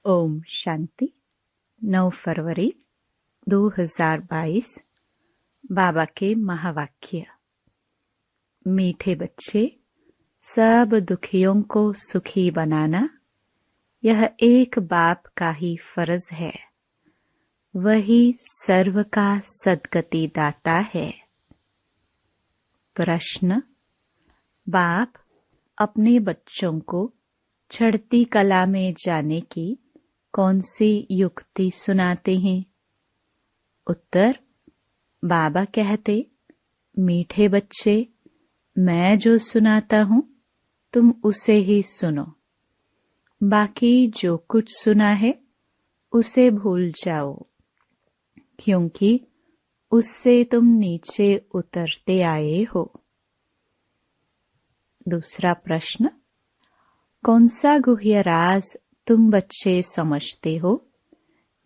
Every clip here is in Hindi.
ओम शांति। 9 फरवरी 2022। बाबा के महावाक्य। मीठे बच्चे, सब दुखियों को सुखी बनाना यह एक बाप का ही फर्ज है। वही सर्व का सद्गति दाता है। प्रश्न। बाप अपने बच्चों को चढ़ती कला में जाने की कौन सी युक्ति सुनाते हैं? उत्तर। बाबा कहते, मीठे बच्चे, मैं जो सुनाता हूँ तुम उसे ही सुनो। बाकी जो कुछ सुना है उसे भूल जाओ, क्योंकि उससे तुम नीचे उतरते आए हो। दूसरा प्रश्न। कौन सा गुह्य राज तुम बच्चे समझते हो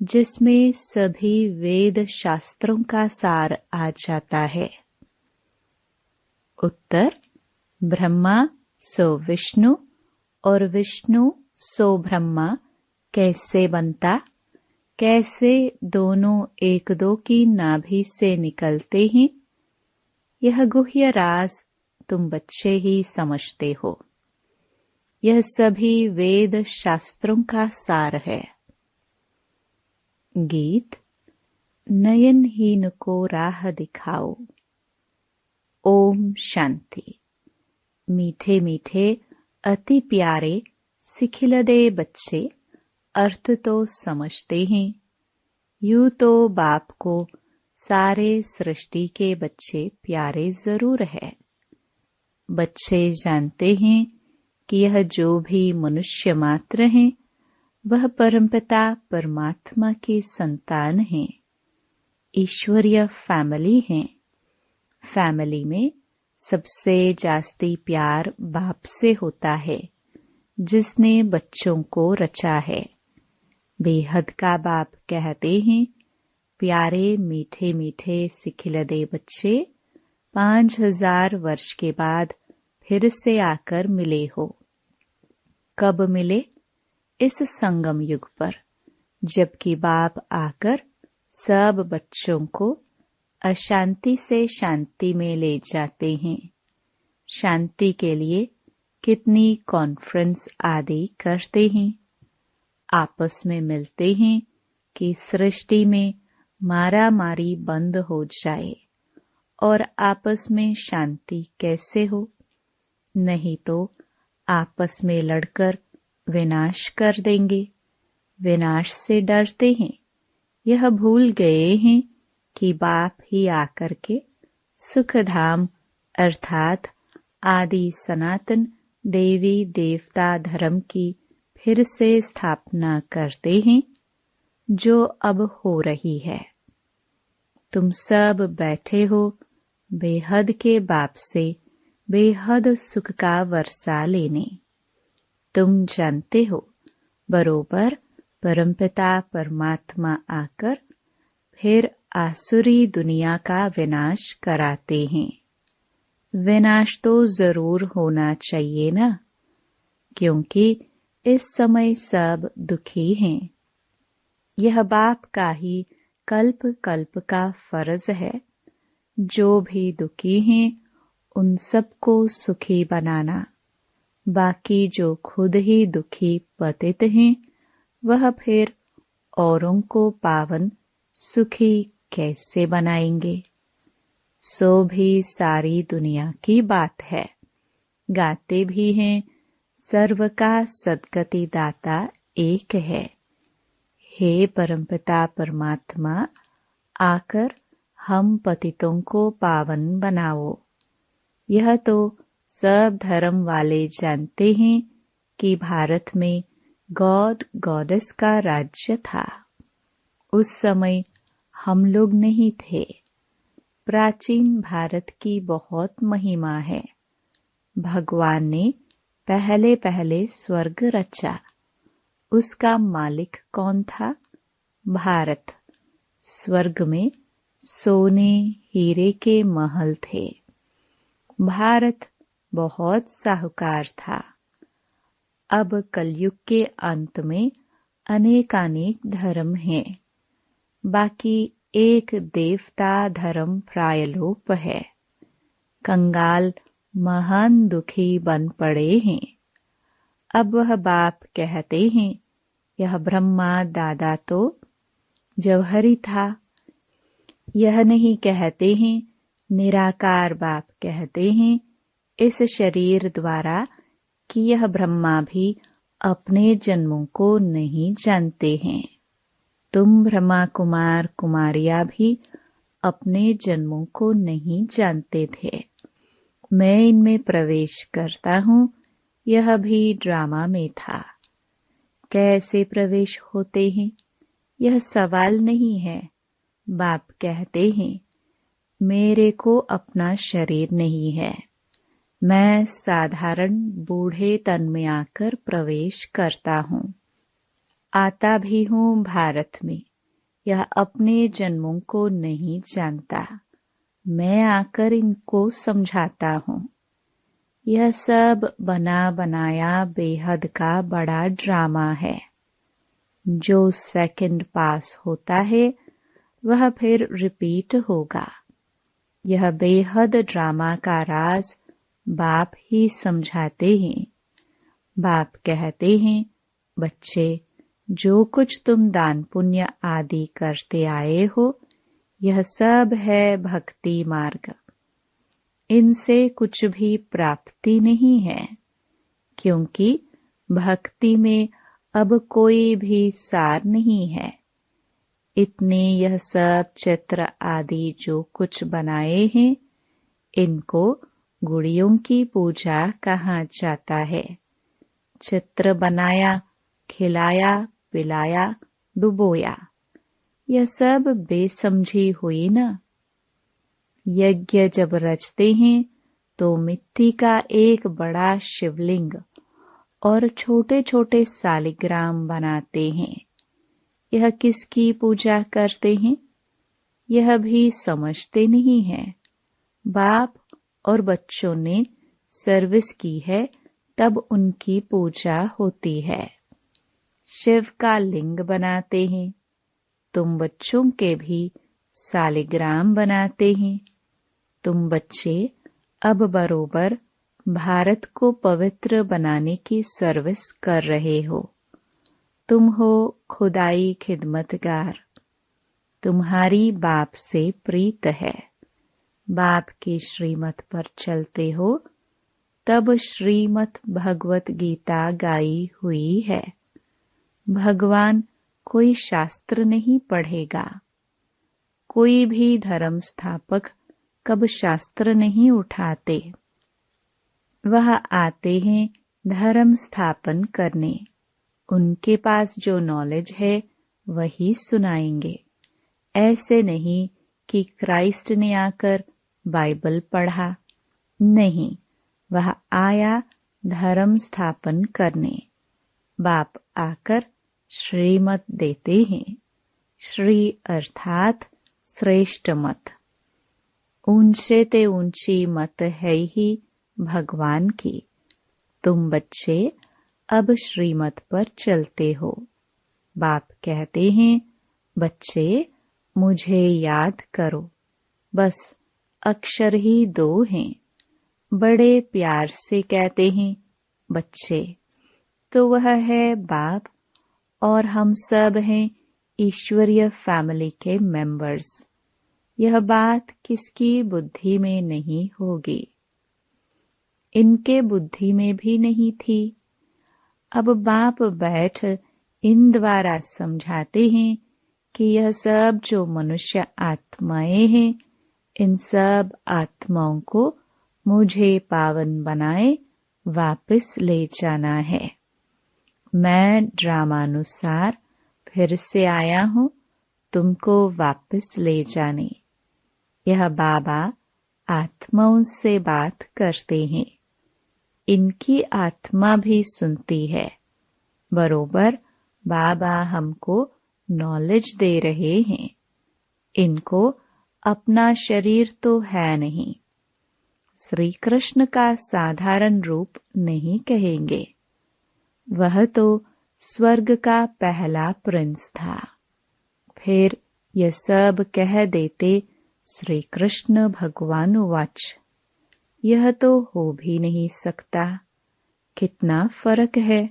जिसमें सभी वेद शास्त्रों का सार आ जाता है? उत्तर। ब्रह्मा सो विष्णु और विष्णु सो ब्रह्मा कैसे बनता, कैसे दोनों एक दो की नाभि से निकलते हैं, यह गुह्य राज तुम बच्चे ही समझते हो। यह सभी वेद शास्त्रों का सार है। गीत। नयनहीन को राह दिखाओ। ओम शांति। मीठे मीठे अति प्यारे सिखिलदे बच्चे अर्थ तो समझते हैं। यूं तो बाप को सारे सृष्टि के बच्चे प्यारे जरूर है। बच्चे जानते हैं कि यह जो भी मनुष्य मात्र हैं वह परमपिता परमात्मा की संतान हैं, ईश्वरीय फैमिली हैं। फैमिली में सबसे जास्ती प्यार बाप से होता है, जिसने बच्चों को रचा है। बेहद का बाप कहते हैं, प्यारे मीठे मीठे सिखिलदे बच्चे, 5000 वर्ष के बाद फिर से आकर मिले हो। कब मिले? इस संगम युग पर, जबकि बाप आकर सब बच्चों को अशांति से शांति में ले जाते हैं। शांति के लिए कितनी कॉन्फ्रेंस आदि करते हैं। आपस में मिलते हैं कि सृष्टि में मारा मारी बंद हो जाए और आपस में शांति कैसे हो। नहीं तो आपस में लड़कर विनाश कर देंगे। विनाश से डरते हैं। यह भूल गए हैं कि बाप ही आकर के सुखधाम अर्थात आदि सनातन देवी देवता धर्म की फिर से स्थापना करते हैं, जो अब हो रही है। तुम सब बैठे हो बेहद के बाप से बेहद सुख का वर्षा लेने। तुम जानते हो बरोबर परमपिता परमात्मा आकर फिर आसुरी दुनिया का विनाश कराते हैं। विनाश तो जरूर होना चाहिए ना, क्योंकि इस समय सब दुखी हैं। यह बाप का ही कल्प कल्प का फर्ज है। जो भी दुखी हैं उन सबको सुखी बनाना। बाकी जो खुद ही दुखी पतित हैं वह फिर औरों को पावन सुखी कैसे बनाएंगे? सो भी सारी दुनिया की बात है। गाते भी हैं, सर्व का सद्गति दाता एक है। हे परमपिता परमात्मा, आकर हम पतितों को पावन बनाओ। यह तो सब धर्म वाले जानते हैं कि भारत में गॉड गॉडेस का राज्य था। उस समय हम लोग नहीं थे। प्राचीन भारत की बहुत महिमा है। भगवान ने पहले पहले स्वर्ग रचा। उसका मालिक कौन था? भारत। स्वर्ग में सोने हीरे के महल थे। भारत बहुत साहूकार था। अब कलयुग के अंत में अनेकानेक धर्म हैं, बाकी एक देवता धर्म प्रायलोप है। कंगाल महान दुखी बन पड़े हैं। अब वह बाप कहते हैं, यह ब्रह्मा दादा तो जौहरी था। यह नहीं कहते हैं, निराकार बाप कहते हैं इस शरीर द्वारा कि यह ब्रह्मा भी अपने जन्मों को नहीं जानते हैं। तुम ब्रह्मा कुमार कुमारियां भी अपने जन्मों को नहीं जानते थे। मैं इनमें प्रवेश करता हूँ, यह भी ड्रामा में था। कैसे प्रवेश होते हैं, यह सवाल नहीं है। बाप कहते हैं, मेरे को अपना शरीर नहीं है। मैं साधारण बूढ़े तन में आकर प्रवेश करता हूँ। आता भी हूँ भारत में। यह अपने जन्मों को नहीं जानता। मैं आकर इनको समझाता हूँ। यह सब बना बनाया बेहद का बड़ा ड्रामा है। जो सेकंड पास होता है वह फिर रिपीट होगा। यह बेहद ड्रामा का राज बाप ही समझाते हैं। बाप कहते हैं, बच्चे, जो कुछ तुम दान पुण्य आदि करते आए हो, यह सब है भक्ति मार्ग। इनसे कुछ भी प्राप्ति नहीं है, क्योंकि भक्ति में अब कोई भी सार नहीं है। इतने यह सब चित्र आदि जो कुछ बनाए हैं, इनको गुड़ियों की पूजा कहा जाता है। चित्र बनाया, खिलाया, पिलाया, डुबोया, यह सब बेसमझी हुई ना। यज्ञ जब रचते हैं तो मिट्टी का एक बड़ा शिवलिंग और छोटे छोटे सालिग्राम बनाते हैं। यह किसकी पूजा करते हैं, यह भी समझते नहीं है। बाप और बच्चों ने सर्विस की है, तब उनकी पूजा होती है। शिव का लिंग बनाते हैं। तुम बच्चों के भी सालिग्राम बनाते हैं। तुम बच्चे अब बरोबर भारत को पवित्र बनाने की सर्विस कर रहे हो। तुम हो खुदाई खिदमतगार। तुम्हारी बाप से प्रीत है। बाप की श्रीमत पर चलते हो, तब श्रीमत भगवत गीता गाई हुई है। भगवान कोई शास्त्र नहीं पढ़ेगा। कोई भी धर्म स्थापक कब शास्त्र नहीं उठाते। वह आते हैं धर्म स्थापन करने। उनके पास जो नॉलेज है वही सुनाएंगे। ऐसे नहीं कि क्राइस्ट ने आकर बाइबल पढ़ा। नहीं, वह आया धर्म स्थापन करने। बाप आकर श्रीमत देते हैं। श्री अर्थात श्रेष्ठ मत। ऊंचे ते ऊंची मत है ही भगवान की। तुम बच्चे अब श्रीमत पर चलते हो। बाप कहते हैं, बच्चे मुझे याद करो। बस अक्षर ही 2 हैं। बड़े प्यार से कहते हैं बच्चे, तो वह है बाप और हम सब हैं ईश्वरीय फैमिली के मेंबर्स। यह बात किसकी बुद्धि में नहीं होगी। इनके बुद्धि में भी नहीं थी। अब बाप बैठ इन द्वारा समझाते हैं कि यह सब जो मनुष्य आत्माएं हैं, इन सब आत्माओं को मुझे पावन बनाए वापस ले जाना है। मैं ड्रामानुसार फिर से आया हूँ तुमको वापस ले जाने। यह बाबा आत्माओं से बात करते हैं। इनकी आत्मा भी सुनती है। बरोबर बाबा हमको नॉलेज दे रहे हैं। इनको अपना शरीर तो है नहीं। श्री कृष्ण का साधारण रूप नहीं कहेंगे। वह तो स्वर्ग का पहला प्रिंस था। फिर यह सब कह देते श्री कृष्ण भगवान वाच, यह तो हो भी नहीं सकता। कितना फर्क है,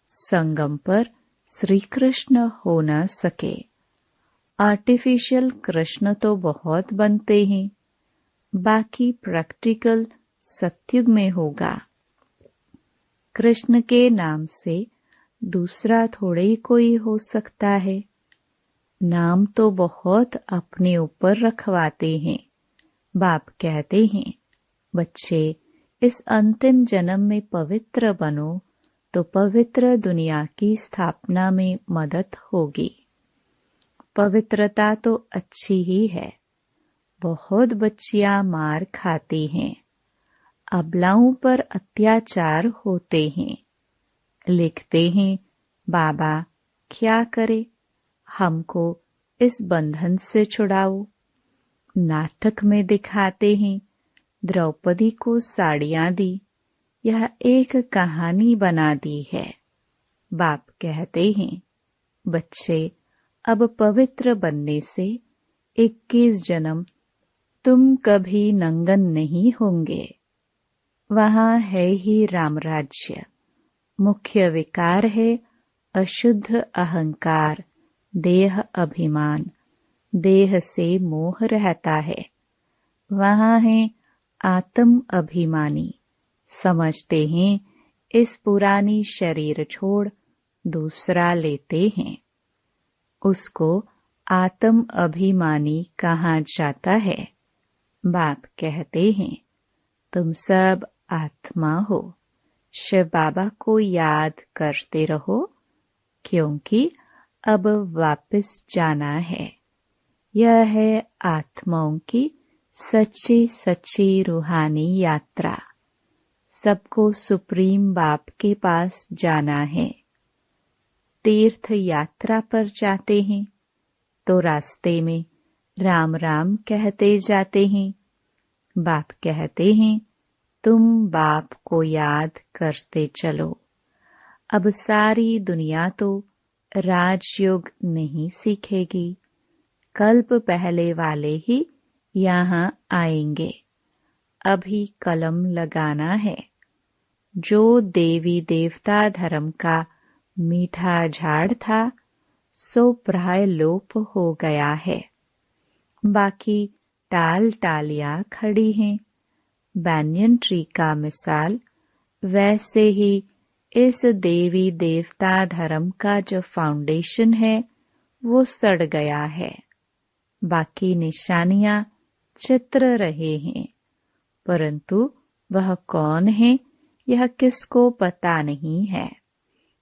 संगम पर श्री कृष्ण हो न सके। आर्टिफिशियल कृष्ण तो बहुत बनते हैं, बाकी प्रैक्टिकल सत्युग में होगा। कृष्ण के नाम से दूसरा थोड़े ही कोई हो सकता है। नाम तो बहुत अपने ऊपर रखवाते हैं। बाप कहते हैं, बच्चे इस अंतिम जन्म में पवित्र बनो तो पवित्र दुनिया की स्थापना में मदद होगी। पवित्रता तो अच्छी ही है। बहुत बच्चियां मार खाती हैं, अबलाओं पर अत्याचार होते हैं। लिखते हैं, बाबा क्या करे, हमको इस बंधन से छुड़ाओ। नाटक में दिखाते हैं, द्रौपदी को साड़ियां दी, यह एक कहानी बना दी है। बाप कहते हैं, बच्चे अब पवित्र बनने से 21 जन्म तुम कभी नंगन नहीं होंगे। वहां है ही राम राज्य। मुख्य विकार है अशुद्ध अहंकार, देह अभिमान, देह से मोह रहता है। वहां है आत्म अभिमानी, समझते हैं इस पुरानी शरीर छोड़ दूसरा लेते हैं। उसको आत्म अभिमानी कहा जाता है। बाप कहते हैं, तुम सब आत्मा हो। शिव बाबा को याद करते रहो, क्योंकि अब वापस जाना है। यह है आत्माओं की सच्ची सच्ची रूहानी यात्रा। सबको सुप्रीम बाप के पास जाना है। तीर्थ यात्रा पर जाते हैं तो रास्ते में राम राम कहते जाते हैं। बाप कहते हैं, तुम बाप को याद करते चलो। अब सारी दुनिया तो राजयोग नहीं सीखेगी। कल्प पहले वाले ही यहाँ आएंगे। अभी कलम लगाना है। जो देवी देवता धर्म का मीठा झाड़ था, सो प्राय लोप हो गया है। बाकी टाल टालियां खड़ी हैं। बैनियन ट्री का मिसाल, वैसे ही इस देवी देवता धर्म का जो फाउंडेशन है वो सड़ गया है। बाकी निशानियां चित्र रहे हैं, परंतु वह कौन है यह किसको पता नहीं है।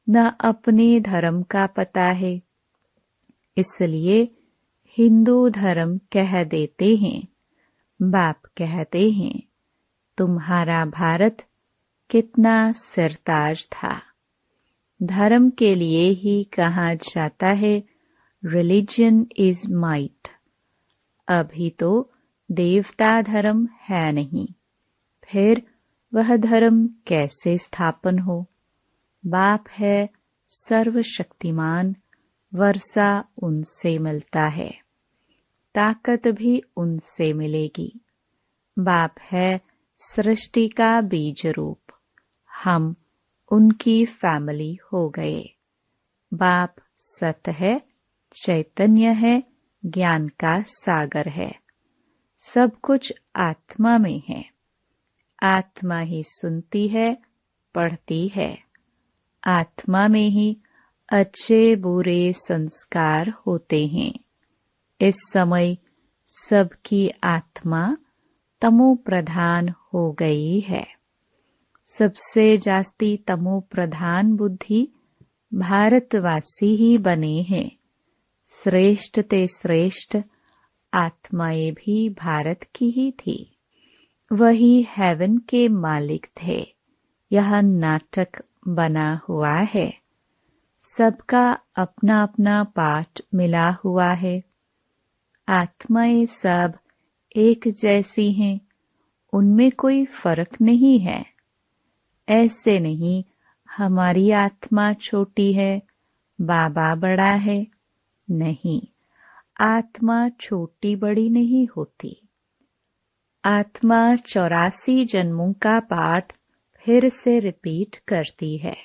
न अपने धर्म का पता है। इसलिए हिंदू धर्म कह देते हैं। बाप कहते हैं, तुम्हारा भारत कितना सिरताज था। धर्म के लिए ही कहा जाता है, रिलीजन इज माइट। अभी तो देवता धर्म है नहीं, फिर वह धर्म कैसे स्थापन हो। बाप है सर्वशक्तिमान, वर्षा उनसे मिलता है, ताकत भी उनसे मिलेगी। बाप है सृष्टि का बीज रूप, हम उनकी फैमिली हो गए। बाप सत है, चैतन्य है, ज्ञान का सागर है। सब कुछ आत्मा में है। आत्मा ही सुनती है, पढ़ती है। आत्मा में ही अच्छे बुरे संस्कार होते हैं। इस समय सबकी आत्मा तमो प्रधान हो गई है। सबसे जास्ती तमो प्रधान बुद्धि भारतवासी ही बने हैं। श्रेष्ठ ते श्रेष्ठ आत्माएं भी भारत की ही थी। वही हेवन के मालिक थे। यह नाटक बना हुआ है। सबका अपना अपना पाठ मिला हुआ है। आत्माएं सब एक जैसी हैं, उनमें कोई फर्क नहीं है। ऐसे नहीं हमारी आत्मा छोटी है, बाबा बड़ा है। नहीं, आत्मा छोटी बड़ी नहीं होती। आत्मा 84 जन्मों का पाठ फिर से रिपीट करती है।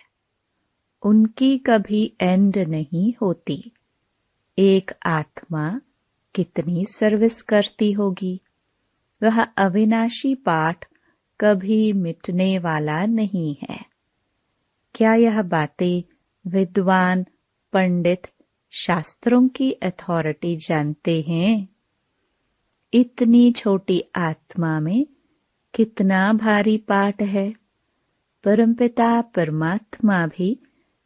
उनकी कभी एंड नहीं होती। एक आत्मा कितनी सर्विस करती होगी। वह अविनाशी पाठ कभी मिटने वाला नहीं है। क्या यह बातें विद्वान पंडित शास्त्रों की अथॉरिटी जानते हैं? इतनी छोटी आत्मा में कितना भारी पाठ है। परमपिता परमात्मा भी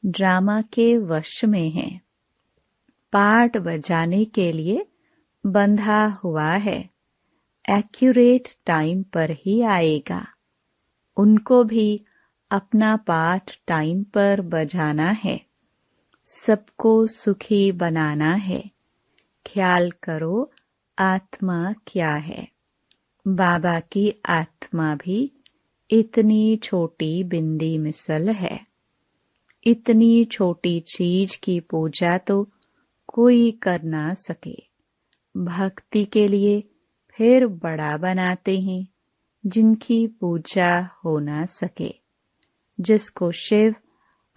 ड्रामा के वश में है। पाठ बजाने के लिए बंधा हुआ है। एक्यूरेट टाइम पर ही आएगा। उनको भी अपना पाठ टाइम पर बजाना है। सबको सुखी बनाना है। ख्याल करो आत्मा क्या है। बाबा की आत्मा भी इतनी छोटी बिंदी मिसल है। इतनी छोटी चीज की पूजा तो कोई कर ना सके। भक्ति के लिए फिर बड़ा बनाते हैं, जिनकी पूजा हो ना सके, जिसको शिव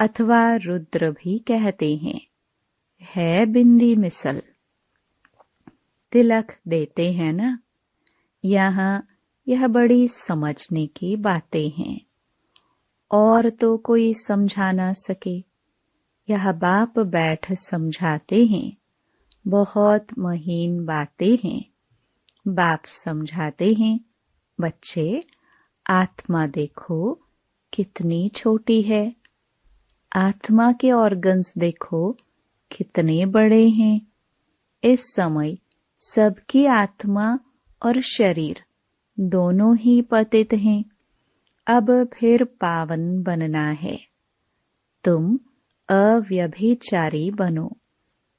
अथवा रुद्र भी कहते हैं। है बिंदी मिसल। तिलक देते हैं ना। यहाँ यह बड़ी समझने की बातें हैं। और तो कोई समझा ना सके। यह बाप बैठ समझाते हैं। बहुत महीन बातें हैं। बाप समझाते हैं, बच्चे आत्मा देखो कितनी छोटी है। आत्मा के ऑर्गन्स देखो कितने बड़े हैं। इस समय सबकी आत्मा और शरीर दोनों ही पतित हैं। अब फिर पावन बनना है। तुम अव्यभिचारी बनो।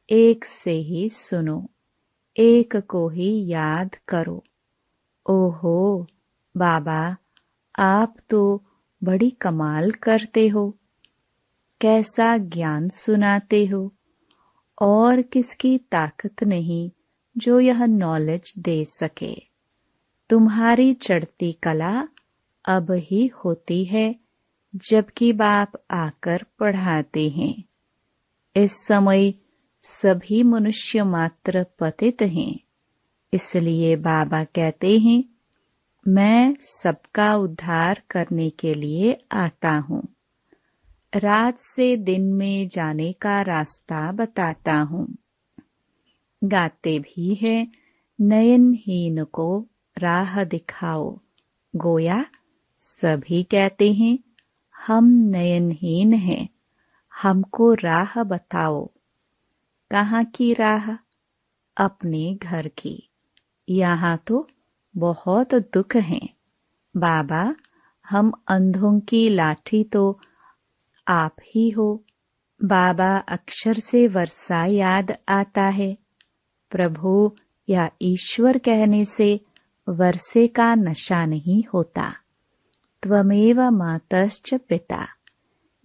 एक से ही सुनो, एक को ही याद करो। ओहो बाबा, आप तो बड़ी कमाल करते हो। कैसा ज्ञान सुनाते हो। और किसकी ताकत नहीं जो यह नॉलेज दे सके। तुम्हारी चढ़ती कला अब ही होती है, जबकि बाप आकर पढ़ाते हैं। इस समय सभी मनुष्य मात्र पतित हैं। इसलिए बाबा कहते हैं, मैं सबका उद्धार करने के लिए आता हूँ। रात से दिन में जाने का रास्ता बताता हूँ। गाते भी हैं, नयनहीन को राह दिखाओ। गोया सभी कहते हैं, हम नयनहीन हैं, हमको राह बताओ। कहाँ की राह? अपने घर की। यहाँ तो बहुत दुख हैं। बाबा, हम अंधों की लाठी तो आप ही हो। बाबा अक्षर से वर्षा याद आता है। प्रभु या ईश्वर कहने से वर्षे का नशा नहीं होता। त्वमेव मातश्च पिता,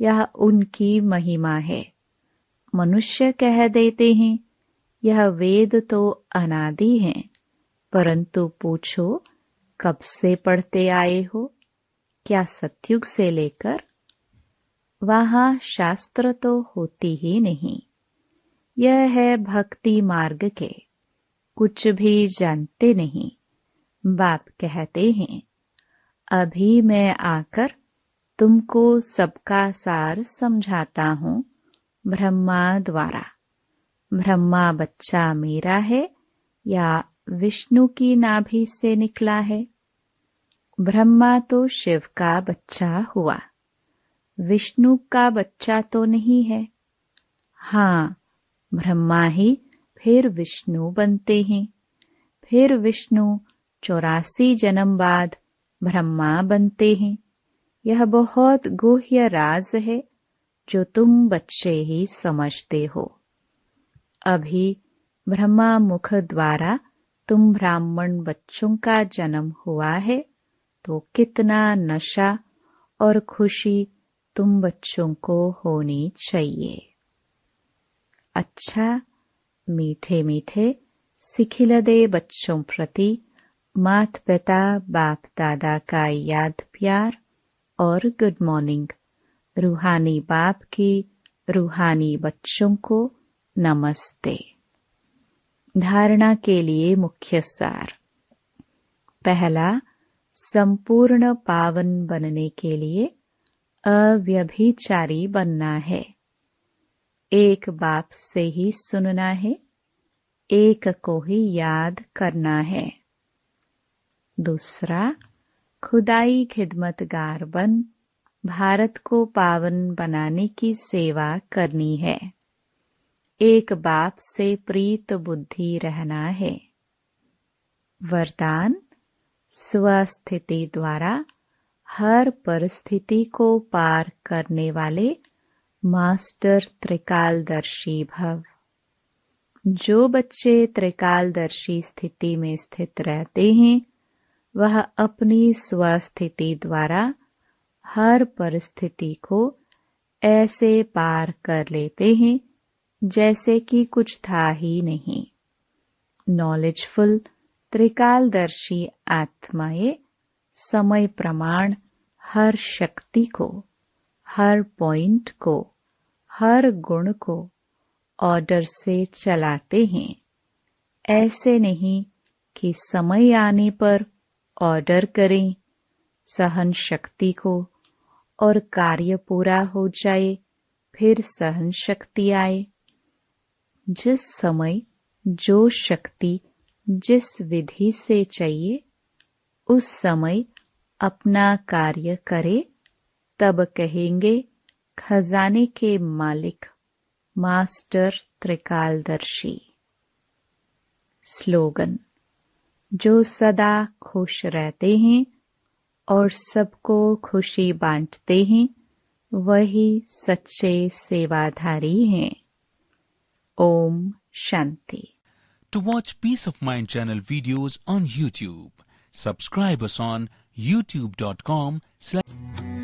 यह उनकी महिमा है। मनुष्य कह देते हैं, यह वेद तो अनादि हैं, परंतु पूछो कब से पढ़ते आए हो? क्या सतयुग से लेकर? वहाँ शास्त्र तो होती ही नहीं। यह है भक्ति मार्ग के, कुछ भी जानते नहीं। बाप कहते हैं, अभी मैं आकर तुमको सबका सार समझाता हूँ ब्रह्मा द्वारा। ब्रह्मा बच्चा मेरा है या विष्णु की नाभि से निकला है? ब्रह्मा तो शिव का बच्चा हुआ, विष्णु का बच्चा तो नहीं है। हाँ, ब्रह्मा ही फिर विष्णु बनते हैं। फिर विष्णु 84 जन्म बाद ब्रह्मा बनते हैं। यह बहुत गुह्य राज है जो तुम बच्चे ही समझते हो। अभी ब्रह्मा मुख द्वारा तुम ब्राह्मण बच्चों का जन्म हुआ है, तो कितना नशा और खुशी तुम बच्चों को होनी चाहिए। अच्छा, मीठे मीठे सिखिलदे बच्चों प्रति माता पिता बाप दादा का याद प्यार और गुड मॉर्निंग। रूहानी बाप की रूहानी बच्चों को नमस्ते। धारणा के लिए मुख्य सार। पहला, संपूर्ण पावन बनने के लिए अव्यभिचारी बनना है। एक बाप से ही सुनना है, एक को ही याद करना है। दूसरा, खुदाई खिदमतगार बन भारत को पावन बनाने की सेवा करनी है। एक बाप से प्रीत बुद्धि रहना है। वरदान, स्वस्थिति द्वारा हर परिस्थिति को पार करने वाले मास्टर त्रिकालदर्शी भव। जो बच्चे त्रिकालदर्शी स्थिति में स्थित रहते हैं, वह अपनी स्वस्थिति द्वारा हर परिस्थिति को ऐसे पार कर लेते हैं जैसे कि कुछ था ही नहीं। नॉलेजफुल त्रिकालदर्शी आत्माएं समय प्रमाण हर शक्ति को, हर पॉइंट को, हर गुण को ऑर्डर से चलाते हैं। ऐसे नहीं कि समय आने पर ऑर्डर करें सहन शक्ति को और कार्य पूरा हो जाए फिर सहन शक्ति आए। जिस समय जो शक्ति जिस विधि से चाहिए उस समय अपना कार्य करे, तब कहेंगे खजाने के मालिक मास्टर त्रिकालदर्शी। स्लोगन, जो सदा खुश रहते हैं और सबको खुशी बांटते हैं, वही सच्चे सेवाधारी हैं। Om Shanti. To watch Peace of Mind channel videos on YouTube, subscribe us on youtube.com/.